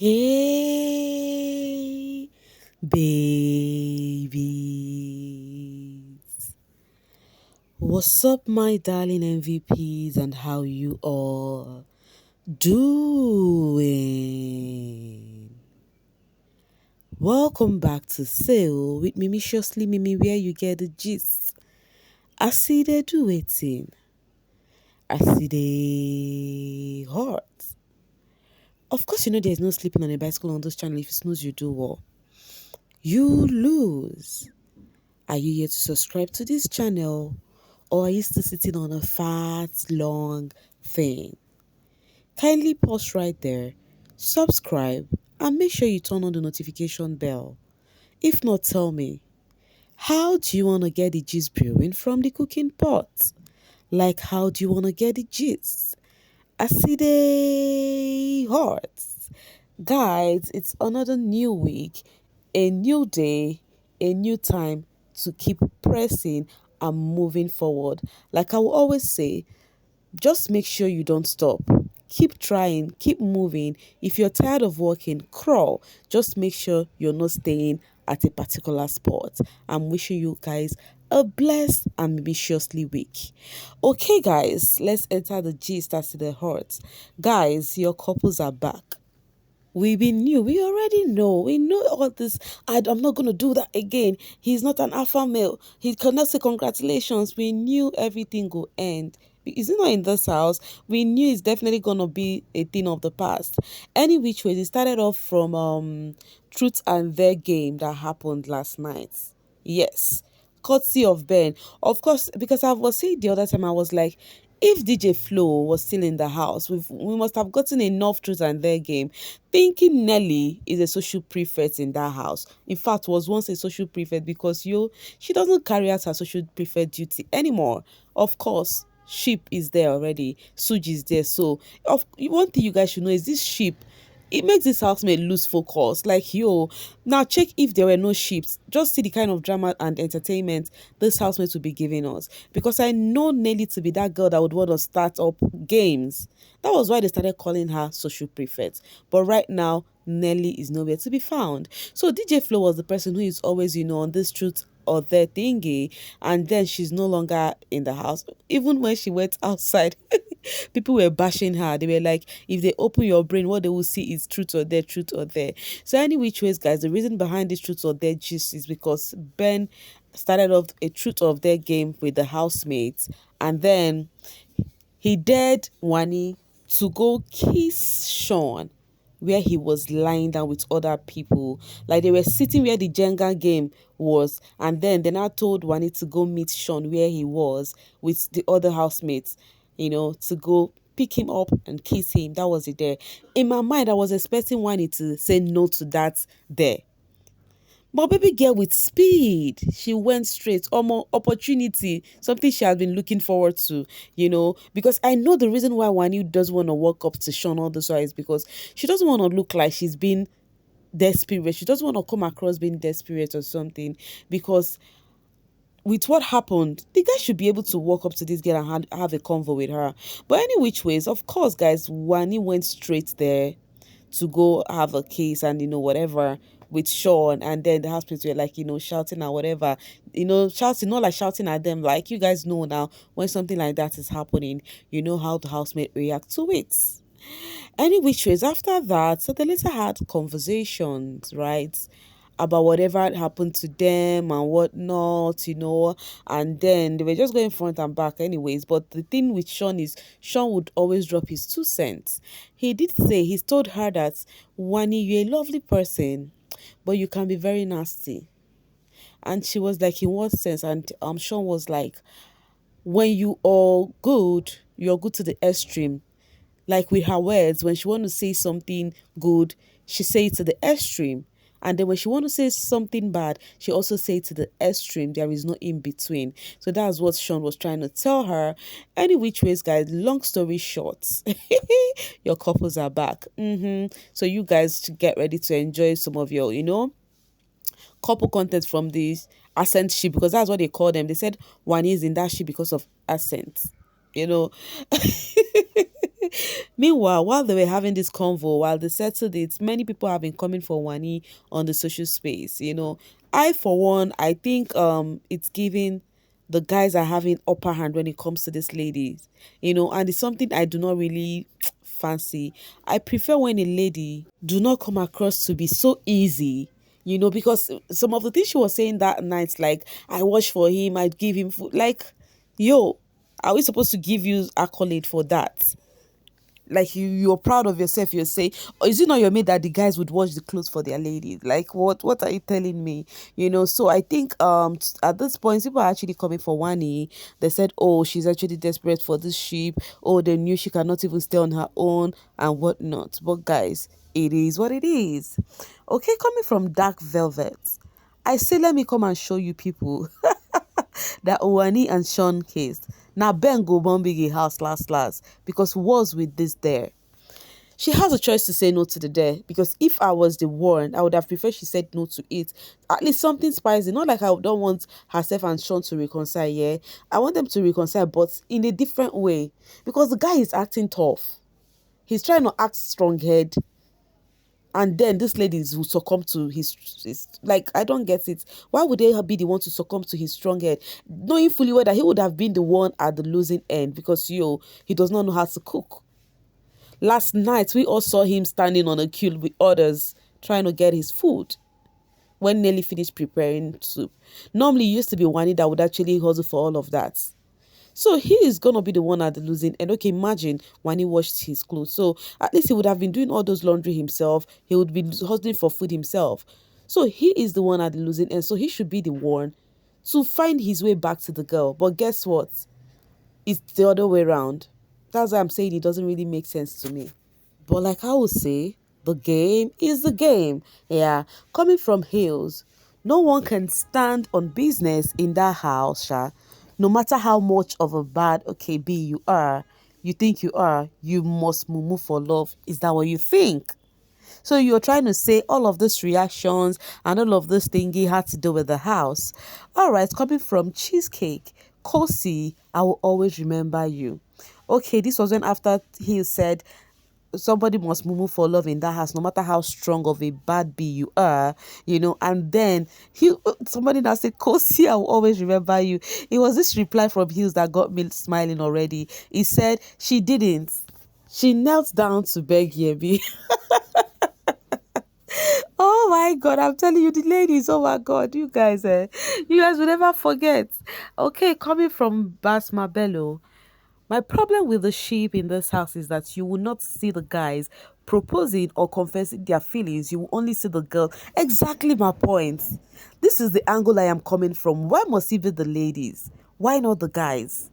Hey, babies. What's up, my darling MVPs, and how you all doing? Welcome back to Sale with Mimiciously Mimi, where you get the gist. I see they do waiting. I see they hot. Of course, you know there's no sleeping on a bicycle on this channel. If you snooze, you do well. You lose. Are you here to subscribe to this channel, or are you still sitting on a fat, long thing? Kindly pause right there, subscribe, and make sure you turn on the notification bell. If not, tell me, how do you want to get the gist brewing from the cooking pot? Like, how do you want to get the gist? I see they hot. Guys, it's another new week, a new day, a new time to keep pressing and moving forward. Like I will always say, just make sure you don't stop. Keep trying, keep moving. If you're tired of walking, crawl. Just make sure you're not staying at a particular spot. I'm wishing you guys a blessed and ambitiously week. Okay, guys, let's enter the gist as to the heart. Guys, your couples are back. We been knew. We already know. We know all this. I'm not going to do that again. He's not an alpha male. He cannot say congratulations. We knew everything will end. Is it not in this house? We knew it's definitely going to be a thing of the past. Any which way, it started off from Truth and Their Game that happened last night. Yes, courtesy of Ben. Of course, because I was saying the other time, I was like, if DJ Flo was still in the house, we must have gotten enough Truth and Their Game. Thinking Nelly is a social prefect in that house. In fact, was once a social prefect because she doesn't carry out her social prefect duty anymore. Of course, sheep is there already. Suji is there. So, one thing you guys should know is this sheep, it makes this housemate lose focus. Like, now check if there were no ships. Just see the kind of drama and entertainment this housemate will be giving us. Because I know Nelly to be that girl that would want to start up games. That was why they started calling her social prefect. But right now, Nelly is nowhere to be found. So DJ Flo was the person who is always, on this truth or their thingy, and then she's no longer in the house. Even when she went outside, people were bashing her. They were like, if they open your brain, what they will see is truth or dare, truth or dare. So any which ways, guys, the reason behind this truth or dare gist is because Ben started off a truth of their game with the housemates, and then he dared Wani to go kiss Sean where he was lying down with other people. Like they were sitting where the Jenga game was, and then they now told Wani to go meet Sean where he was with the other housemates, to go pick him up and kiss him. That was it there. In my mind, I was expecting Wani to say no to that there. But baby girl with speed, she went straight. Opportunity, something she has been looking forward to, because I know the reason why Wani doesn't want to walk up to Sean all this while is because she doesn't want to look like she's been desperate. She doesn't want to come across being desperate or something, because with what happened, the guy should be able to walk up to this girl and have a convo with her. But any which ways, of course, guys, Wani went straight there to go have a kiss and whatever with Sean, and then the housemates were like shouting or whatever, shouting, not like shouting at them. Like, you guys know now, when something like that is happening, you know how the housemate react to it. Any which ways, after that, so they later had conversations, right, about whatever had happened to them and whatnot, and then they were just going front and back anyways. But the thing with Sean is Sean would always drop his 2 cents. He did say, he's told her that, Wani, you're a lovely person, but you can be very nasty. And she was like, in what sense? And Sean was like, when you are good, you're good to the extreme. Like with her words, when she want to say something good, she say it to the extreme. And then when she want to say something bad, she also say it to the extreme. There is no in between. So that's what Sean was trying to tell her. Any which ways, guys, long story short, your couples are back. So you guys should get ready to enjoy some of your, couple content from this Ascent ship, because that's what they call them. They said one is in that ship because of Ascent. you know. Meanwhile, while they were having this convo, while they settled it, many people have been coming for Wani on the social space. I for one, I think it's giving the guys are having upper hand when it comes to this ladies. And it's something I do not really fancy. I prefer when a lady do not come across to be so easy. Because some of the things she was saying that night, like I wash for him, I give him food, like, yo, are we supposed to give you accolade for that? Like you're proud of yourself, you're saying, or is it not your mate that the guys would wash the clothes for their ladies? Like what are you telling me? So I think at this point people are actually coming for Wani. They said, oh, she's actually desperate for this sheep. Oh, they knew she cannot even stay on her own and whatnot. But guys, it is what it is. Okay, coming from Dark Velvet, I say let me come and show you people that Owani and Sean kissed. Now Ben go bomb big house last because was with this there. She has a choice to say no to the dare because if I was the one, I would have preferred she said no to it. At least something spicy. Not like I don't want herself and Sean to reconcile, yeah. I want them to reconcile, but in a different way. Because the guy is acting tough. He's trying to act strong head, and then this lady will succumb to his like, I don't get it. Why would they be the one to succumb to his strong head, knowing fully well that he would have been the one at the losing end because he does not know how to cook. Last night we all saw him standing on a queue with others trying to get his food when Nelly finished preparing soup. Normally it used to be Wani that would actually hustle for all of that. So he is gonna be the one at the losing. And okay, imagine when he washed his clothes. So at least he would have been doing all those laundry himself. He would be hustling for food himself. So he is the one at the losing, and so he should be the one to find his way back to the girl. But guess what? It's the other way around. That's why I'm saying it doesn't really make sense to me. But like I would say, the game is the game. Yeah, coming from Hills, no one can stand on business in that house, Sha. No matter how much of a bad okay B you think you are, you must move for love. Is that what you think? So you're trying to say all of these reactions and all of this thingy had to do with the house. All right, coming from Cheesecake, Kosi, I will always remember you. Okay, this was when after he said somebody must move for love in that house, no matter how strong of a bad bee you are, and then somebody now said, Kosi, I will always remember you. It was this reply from Hills that got me smiling already. He said she didn't. She knelt down to beg Yemi. Oh my God, I'm telling you, the ladies, oh my God, you guys will never forget. Okay, coming from Basma Bello, my problem with the sheep in this house is that you will not see the guys proposing or confessing their feelings. You will only see the girl. Exactly my point. This is the angle I am coming from. Why must it be the ladies? Why not the guys?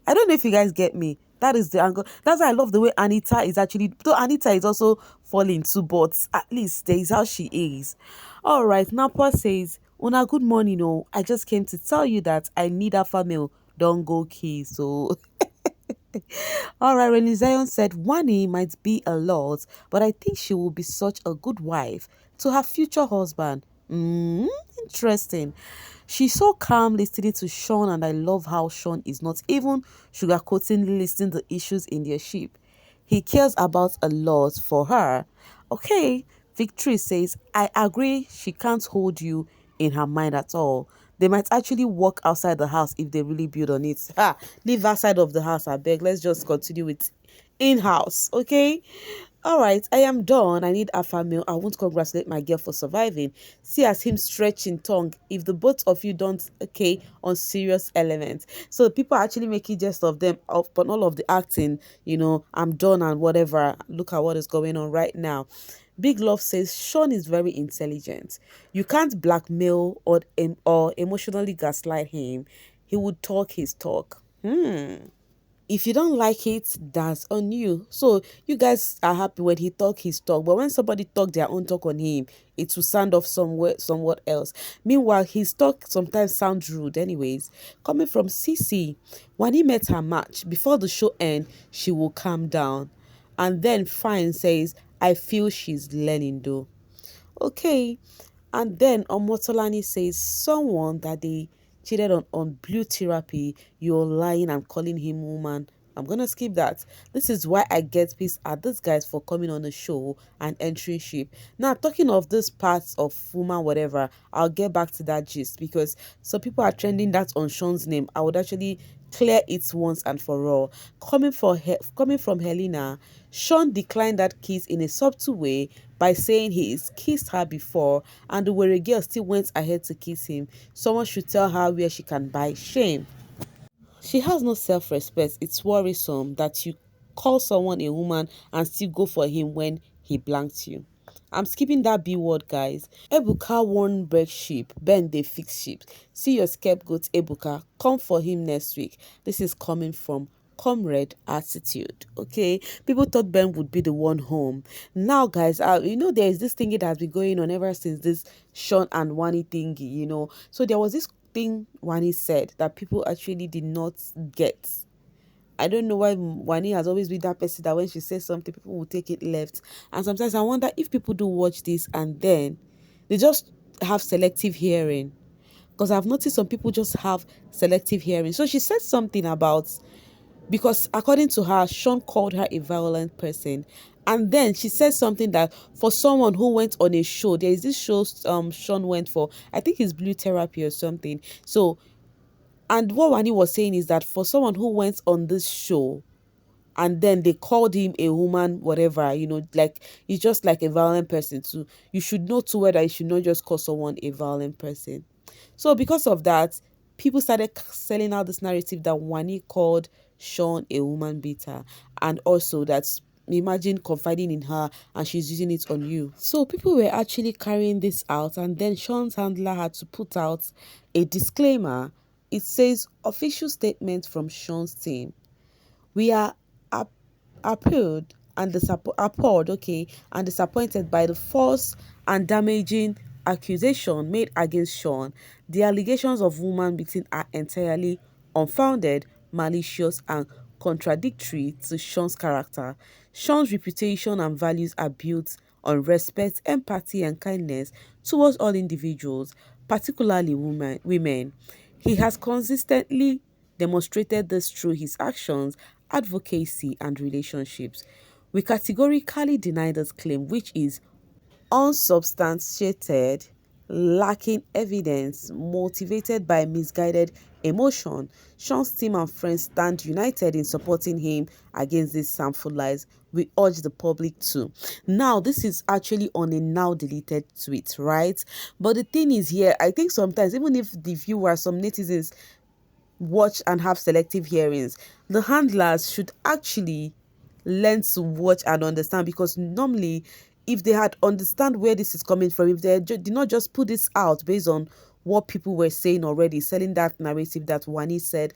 I don't know if you guys get me. That is the angle. That's why I love the way Anita is actually, though Anita is also falling too, but at least there is how she is. All right, Napa says, Una, good morning. Oh, I just came to tell you that I need a family. Don't go key. So all right, Renny Zion said Wani might be a lot, but I think she will be such a good wife to her future husband. Interesting. She's so calm listening to Sean, and I love how Sean is not even sugarcoating listing the issues in their ship. He cares about a lot for her. Okay, Victory says, I agree she can't hold you in her mind at all. They might actually walk outside the house if they really build on it. Leave outside of the house, I beg. Let's just continue with in-house, okay? All right, I am done. I need alpha male. I won't congratulate my girl for surviving. See as him stretching tongue. If the both of you don't, okay, on serious elements. So people are actually making jest of them, but all of the acting, I'm done and whatever. Look at what is going on right now. Big Love says Sean is very intelligent. You can't blackmail or emotionally gaslight him. He would talk his talk. If you don't like it, that's on you. So you guys are happy when he talk his talk, but when somebody talk their own talk on him, it will sound off somewhat else. Meanwhile, his talk sometimes sounds rude. Anyways, coming from Cece, when he met her match before the show end, she will calm down, and then Fine says, "I feel she's learning though." Okay, and then Omotolani says someone that they cheated on blue therapy, you're lying and calling him woman. I'm gonna skip that. This is why I get pissed at these guys for coming on the show and entering ship. Now, talking of this parts of woman, whatever, I'll get back to that gist because some people are trending that on Sean's name. I would actually clear it once and for all. Coming from Helena, Sean declined that kiss in a subtle way by saying he's kissed her before, and the Were girl still went ahead to kiss him. Someone should tell her where she can buy shame. She has no self respect. It's worrisome that you call someone a woman and still go for him when he blanked you. I'm skipping that B word, guys. Ebuka won't break ship. Ben, they fix ship. See your scapegoat, Ebuka. Come for him next week. This is coming from comrade attitude. Okay, people thought Ben would be the one home. Now, guys, there is this thingy that has been going on ever since this Sean and Wani thingy. So there was this thing Wani said that people actually did not get. I don't know why Wani has always been that person that when she says something, people will take it left. And sometimes I wonder if people do watch this and then they just have selective hearing. Because I've noticed some people just have selective hearing. So she said something about, because according to her, Sean called her a violent person. And then she said something that for someone who went on a show, there is this show Sean went for, I think it's Blue Therapy or something. So, and what Wani was saying is that for someone who went on this show and then they called him a woman, whatever, like he's just like a violent person too. You should know too well that you should not just call someone a violent person. So because of that, people started selling out this narrative that Wani called Sean a woman beater, and also that's, imagine confiding in her and she's using it on you. So people were actually carrying this out, and then Sean's handler had to put out a disclaimer. It says official statement from Sean's team. We are appalled and disappointed by the false and damaging accusation made against Sean. The allegations of woman beating are entirely unfounded, malicious, and contradictory to Sean's character. Sean's reputation and values are built on respect, empathy, and kindness towards all individuals, particularly women. He has consistently demonstrated this through his actions, advocacy, and relationships. We categorically deny this claim, which is unsubstantiated, lacking evidence, motivated by misguided emotion. Sean's team and friends stand united in supporting him against these harmful lies. We urge the public to. Now, this is actually on a now deleted tweet, right? But the thing is here, I think sometimes, even if the viewers, some netizens watch and have selective hearings, the handlers should actually learn to watch and understand, because normally if they had understand where this is coming from, if they did not just put this out based on what people were saying already, selling that narrative that Wani said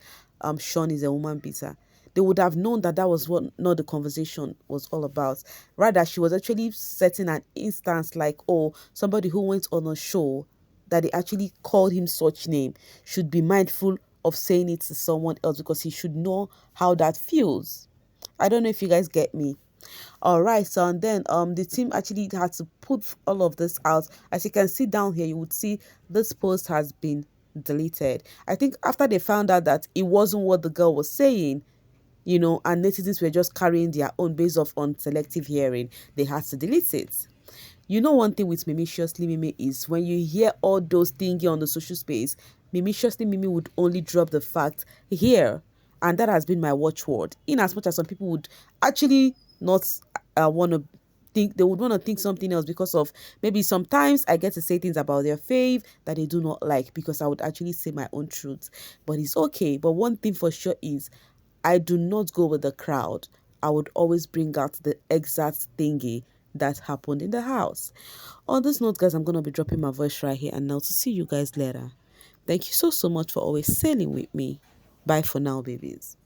Sean is a woman beater, they would have known that that was what not the conversation was all about. Rather, she was actually setting an instance like, oh, somebody who went on a show that they actually called him such name should be mindful of saying it to someone else, because he should know how that feels. I don't know if you guys get me. All right, so and then the team actually had to put all of this out. As you can see down here, you would see this post has been deleted. I think after they found out that it wasn't what the girl was saying, and netizens were just carrying their own based off on selective hearing, they had to delete it. One thing with Mimiciously Mimi is when you hear all those thingy on the social space, Mimiciously Mimi would only drop the fact here. And that has been my watchword. In as much as some people would actually not want to think, they would want to think something else, because of maybe sometimes I get to say things about their fave that they do not like, because I would actually say my own truth. But it's okay. But one thing for sure is I do not go with the crowd. I would always bring out the exact thingy that happened in the house. On this note, guys, I'm going to be dropping my voice right here and now to see you guys later. Thank you so much for always sailing with me. Bye for now, babies.